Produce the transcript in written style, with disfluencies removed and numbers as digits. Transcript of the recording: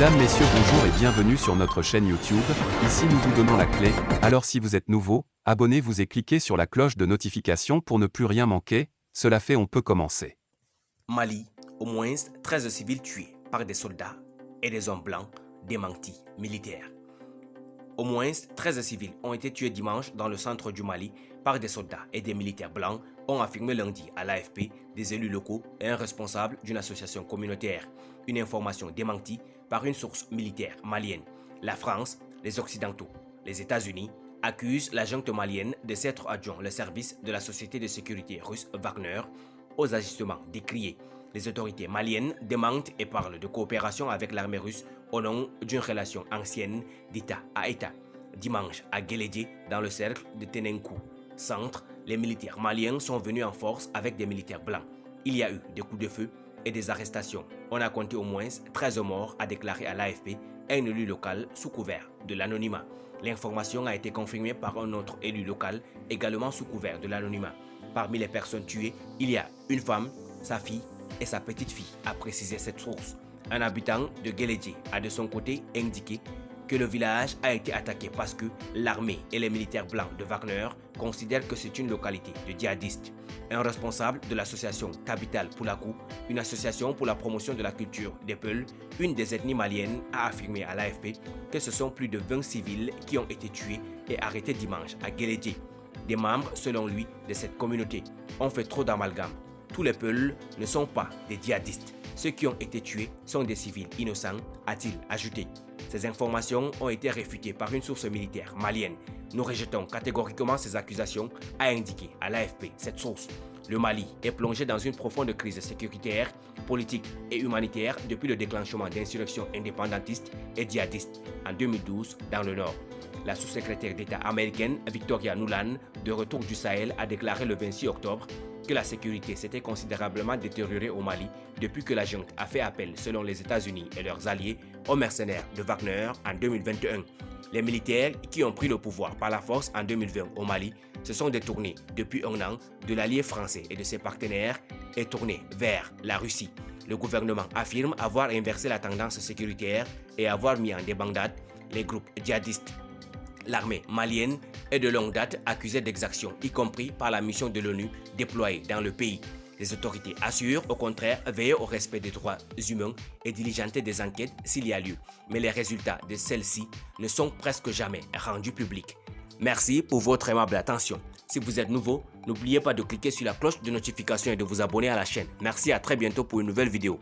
Mesdames, Messieurs, bonjour et bienvenue sur notre chaîne YouTube. Ici nous vous donnons la clé, alors si vous êtes nouveau, abonnez-vous et cliquez sur la cloche de notification pour ne plus rien manquer. Cela fait, on peut commencer. Mali, au moins 13 civils tués par des soldats et des hommes blancs démentis militaires. Au moins 13 civils ont été tués dimanche dans le centre du Mali par des soldats et des militaires blancs, ont affirmé lundi à l'AFP des élus locaux et un responsable d'une association communautaire. Une information démentie par une source militaire malienne. La France, les Occidentaux, les États-Unis accusent la junte malienne de s'être adjoint le service de la société de sécurité russe Wagner aux agissements décriés. Les autorités maliennes démentent et parlent de coopération avec l'armée russe au nom d'une relation ancienne d'État à État. Dimanche, à Guélédié, dans le cercle de Tenenkou centre, les militaires maliens sont venus en force avec des militaires blancs. Il y a eu des coups de feu et des arrestations. On a compté au moins 13 morts, a déclaré à l'AFP un élu local sous couvert de l'anonymat. L'information a été confirmée par un autre élu local, également sous couvert de l'anonymat. Parmi les personnes tuées, il y a une femme, sa fille et sa petite-fille, a précisé cette source. Un habitant de Guélédié a de son côté indiqué que le village a été attaqué parce que l'armée et les militaires blancs de Wagner considèrent que c'est une localité de djihadistes. Un responsable de l'association Capital Poulakou, une association pour la promotion de la culture des Peuls, une des ethnies maliennes, a affirmé à l'AFP que ce sont plus de 20 civils qui ont été tués et arrêtés dimanche à Guélédié. Des membres, selon lui, de cette communauté ont fait trop d'amalgame. Tous les Peuls ne sont pas des djihadistes. Ceux qui ont été tués sont des civils innocents, a-t-il ajouté. Ces informations ont été réfutées par une source militaire malienne. Nous rejetons catégoriquement ces accusations, a indiqué à l'AFP cette source. Le Mali est plongé dans une profonde crise sécuritaire, politique et humanitaire depuis le déclenchement d'insurrections indépendantistes et djihadistes en 2012 dans le nord. La sous-secrétaire d'État américaine Victoria Nuland, de retour du Sahel, a déclaré le 26 octobre que la sécurité s'était considérablement détériorée au Mali depuis que la junte a fait appel, selon les États-Unis et leurs alliés, aux mercenaires de Wagner en 2021. Les militaires qui ont pris le pouvoir par la force en 2020 au Mali se sont détournés depuis un an de l'allié français et de ses partenaires et tournés vers la Russie. Le gouvernement affirme avoir inversé la tendance sécuritaire et avoir mis en débandade les groupes djihadistes. L'armée malienne est de longue date accusée d'exactions, y compris par la mission de l'ONU déployée dans le pays. Les autorités assurent au contraire veiller au respect des droits humains et diligenter des enquêtes s'il y a lieu. Mais les résultats de celles-ci ne sont presque jamais rendus publics. Merci pour votre aimable attention. Si vous êtes nouveau, n'oubliez pas de cliquer sur la cloche de notification et de vous abonner à la chaîne. Merci, à très bientôt pour une nouvelle vidéo.